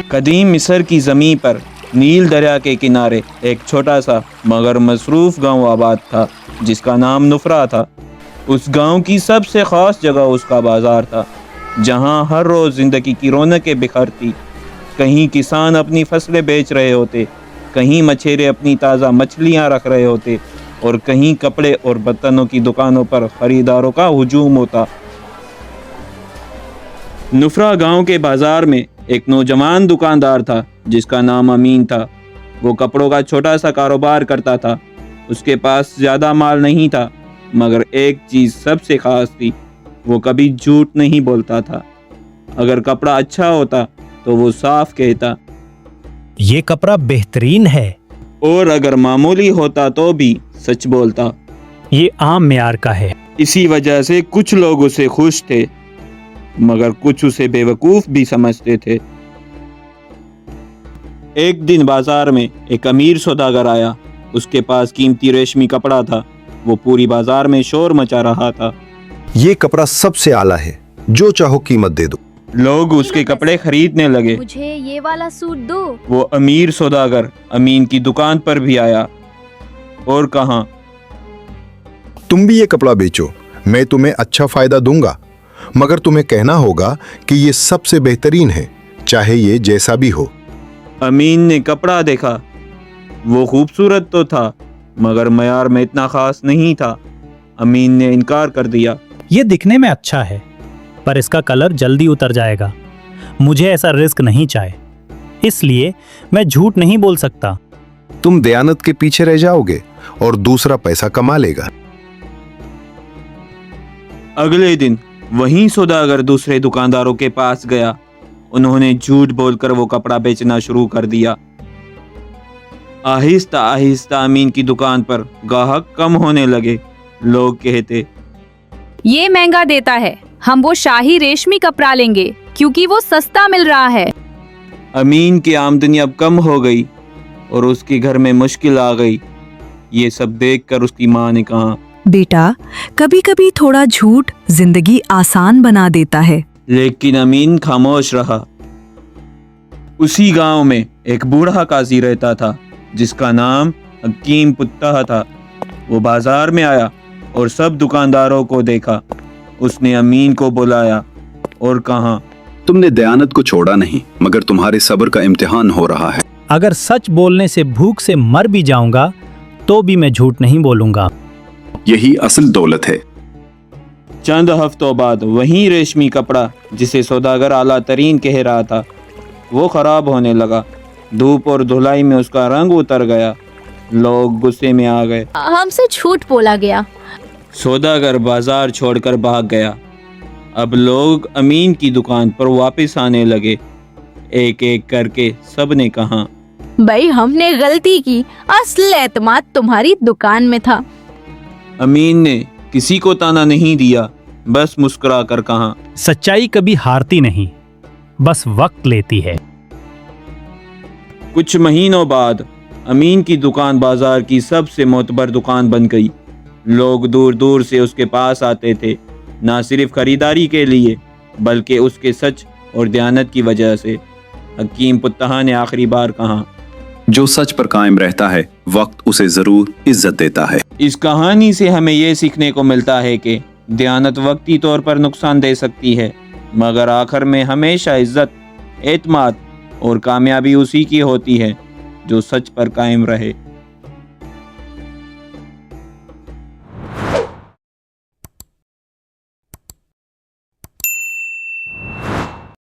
قدیم مصر کی زمین پر نیل دریا کے کنارے ایک چھوٹا سا مگر مصروف گاؤں آباد تھا جس کا نام نفرا تھا۔ اس گاؤں کی سب سے خاص جگہ اس کا بازار تھا، جہاں ہر روز زندگی کی رونقیں بکھرتی۔ کہیں کسان اپنی فصلیں بیچ رہے ہوتے، کہیں مچھیرے اپنی تازہ مچھلیاں رکھ رہے ہوتے، اور کہیں کپڑے اور برتنوں کی دکانوں پر خریداروں کا ہجوم ہوتا۔ نفرا گاؤں کے بازار میں ایک نوجوان دکاندار تھا جس کا نام امین تھا۔ وہ کپڑوں کا چھوٹا سا کاروبار کرتا تھا۔ اس کے پاس زیادہ مال نہیں تھا، مگر ایک چیز سب سے خاص تھی، وہ کبھی جھوٹ نہیں بولتا تھا۔ اگر کپڑا اچھا ہوتا تو وہ صاف کہتا، یہ کپڑا بہترین ہے، اور اگر معمولی ہوتا تو بھی سچ بولتا۔ یہ عام معیار کا ہے۔ اسی وجہ سے کچھ لوگ اسے خوش تھے، مگر کچھ اسے بے وقوف بھی سمجھتے تھے۔ ایک دن بازار میں ایک امیر سوداگر آیا۔ اس کے پاس قیمتی ریشمی کپڑا تھا۔ وہ پوری بازار میں شور مچا رہا تھا، یہ کپڑا سب سے اعلیٰ ہے، جو چاہو قیمت دے دو۔ لوگ اس کے کپڑے خریدنے لگے۔ مجھے یہ والا سوٹ دو۔ وہ امیر سوداگر امین کی دکان پر بھی آیا اور کہا، تم بھی یہ کپڑا بیچو، میں تمہیں اچھا فائدہ دوں گا، مگر تمہیں کہنا ہوگا کہ یہ سب سے بہترین ہے، چاہے یہ جیسا بھی ہو۔ امین نے کپڑا دیکھا۔ وہ خوبصورت تو تھا، مگر معیار میں اتنا خاص نہیں تھا۔ امین نے انکار کر دیا۔ یہ دکھنے میں اچھا ہے، پر اس کا کلر جلدی اتر جائے گا۔ مجھے ایسا رسک نہیں چاہے، اس لیے میں جھوٹ نہیں بول سکتا۔ تم دیانت کے پیچھے رہ جاؤ گے اور دوسرا پیسہ کما لے گا۔ اگلے دن وہیں سوداگر دوسرے دکانداروں کے پاس گیا۔ انہوں نے جھوٹ بول کر وہ کپڑا بیچنا شروع کر دیا۔ آہستہ آہستہ امین کی دکان پر گاہک کم ہونے لگے۔ لوگ کہتے، یہ مہنگا دیتا ہے، ہم وہ شاہی ریشمی کپڑا لیں گے کیونکہ وہ سستا مل رہا ہے۔ امین کی آمدنی اب کم ہو گئی اور اس کے گھر میں مشکل آ گئی۔ یہ سب دیکھ کر اس کی ماں نے کہا، بیٹا، کبھی کبھی تھوڑا جھوٹ زندگی آسان بنا دیتا ہے۔ لیکن امین خاموش رہا۔ اسی گاؤں میں ایک بوڑھا قاضی رہتا تھا جس کا نام حکیم پتہ تھا۔ وہ بازار میں آیا اور سب دکانداروں کو دیکھا۔ اس نے امین کو بلایا اور کہا، تم نے دیانت کو چھوڑا نہیں، مگر تمہارے صبر کا امتحان ہو رہا ہے۔ اگر سچ بولنے سے بھوک سے مر بھی جاؤں گا تو بھی میں جھوٹ نہیں بولوں گا۔ یہی اصل دولت ہے۔ چند ہفتوں بعد وہیں ریشمی کپڑا جسے سوداگر اعلیٰ ترین کہہ رہا تھا، وہ خراب ہونے لگا۔ دھوپ اور دھلائی میں اس کا رنگ اتر گیا۔ لوگ غصے میں آ گئے۔ ہم سے جھوٹ بولا گیا۔ سوداگر بازار چھوڑ کر بھاگ گیا۔ اب لوگ امین کی دکان پر واپس آنے لگے۔ ایک ایک کر کے سب نے کہا، بھائی ہم نے غلطی کی، اصل اعتماد تمہاری دکان میں تھا۔ امین نے کسی کو تانا نہیں دیا، بس مسکرا کر کہا، سچائی کبھی ہارتی نہیں، بس وقت لیتی ہے۔ کچھ مہینوں بعد امین کی دکان بازار کی سب سے معتبر دکان بن گئی۔ لوگ دور دور سے اس کے پاس آتے تھے، نہ صرف خریداری کے لیے بلکہ اس کے سچ اور دیانت کی وجہ سے۔ حکیم پتہ نے آخری بار کہا، جو سچ پر قائم رہتا ہے وقت اسے ضرور عزت دیتا ہے۔ اس کہانی سے ہمیں یہ سیکھنے کو ملتا ہے کہ دیانت وقتی طور پر نقصان دے سکتی ہے، مگر آخر میں ہمیشہ عزت، اعتماد اور کامیابی اسی کی ہوتی ہے جو سچ پر قائم رہے۔